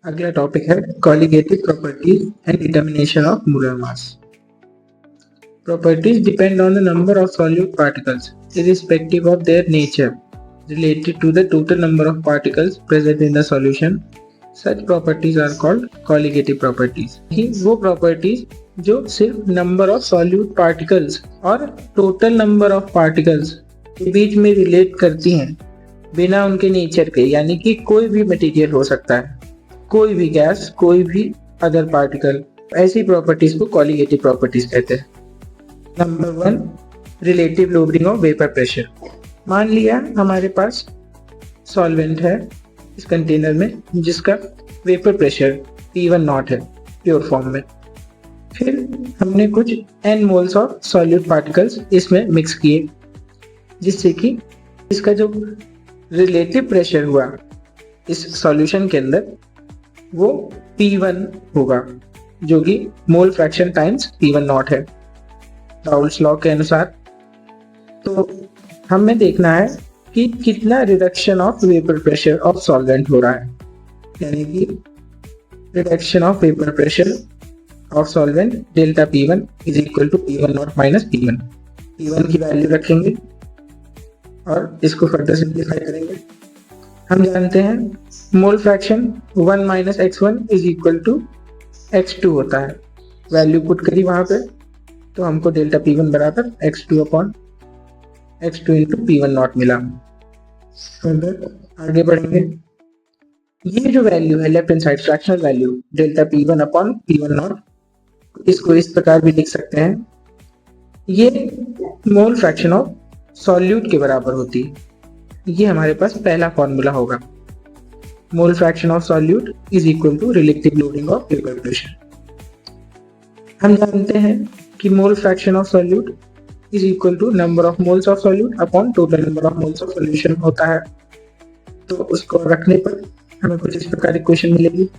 अगला टॉपिक है colligative properties and determination of molar mass. Properties depend on the number of solute particles, irrespective of their nature, related to the total number of particles present in the solution. Such properties are called colligative properties. कि वो properties जो सिर्फ number of solute particles और total number of particles के बीच में relate करती हैं, बिना उनके नेचर के, यानी कि कोई भी मटेरियल हो सकता है, कोई भी गैस, कोई भी अदर पार्टिकल, ऐसी प्रॉपर्टीज को कॉलिगेटिव प्रॉपर्टीज कहते हैं। Number 1, relative lowering of vapour pressure. मान लिया हमारे पास सॉल्वेंट है इस कंटेनर में जिसका वेपर प्रेशर P1 नॉट है प्योर फॉर्म में। फिर हमने कुछ n moles of solute particles इसमें मिक्स किए, जिससे कि इसका जो रिलेटिव प्रेशर हुआ इस सॉल्यूशन के अंदर वो P1 होगा, जो कि mole fraction times P1 naught है राउल्स लॉ के अनुसार। तो हमें देखना है कि कितना reduction of vapour pressure of solvent हो रहा है, यानी कि reduction of vapour pressure of solvent delta P1 is equal to P1 naught minus P1। P1 की वैल्यू रखेंगे और इसको फर्दर सिंप्लीफाई करेंगे। हम जानते हैं mole fraction 1 minus x1 is equal to x2 होता है। वैल्यू पुट करी वहां पे तो हमको डेल्टा P1 बराबर x2 upon x2 into P1 not मिला। आगे बढ़ेंगे, ये जो वैल्यू है left hand side fractional value delta P1 upon P1 not, इसको इस प्रकार भी लिख सकते हैं, ये मोल फ्रैक्शन ऑफ सॉल्यूट के बराबर होती है। ये हमारे पास पहला फॉर्मूला होगा, mole fraction of solute is equal to relative lowering of vapour pressure. हम जानते हैं कि mole fraction of solute is equal to number of moles of solute upon total number of moles of solution होता है। तो उसको रखने पर हमें कुछ इस प्रकार इक्वेशन मिलेगी।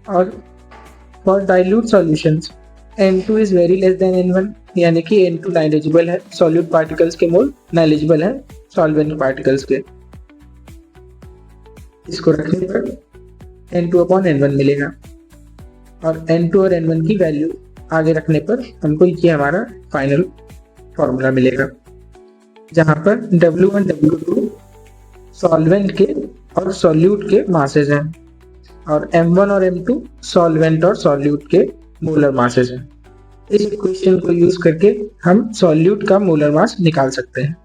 और for dilute solutions N2 is very less than N1, यानी कि N2 नेग्लिजिबल है, सॉल्यूट पार्टिकल्स के मोल नेग्लिजिबल है सॉल्वेंट पार्टिकल्स के। इसको रखने पर N2 अपॉन N1 मिलेगा और N2 और N1 की वैल्यू आगे रखने पर हमको ये हमारा फाइनल फॉर्मूला मिलेगा, जहां पर W1 W2 सॉल्वेंट के और सॉल्यूट के मासेस हैं और M1 और M2 सॉल्वेंट और सॉल्यूट के मोलर मासेस हैं। इस इक्वेशन को यूज करके हम सॉल्यूट का मोलर मास निकाल सकते हैं।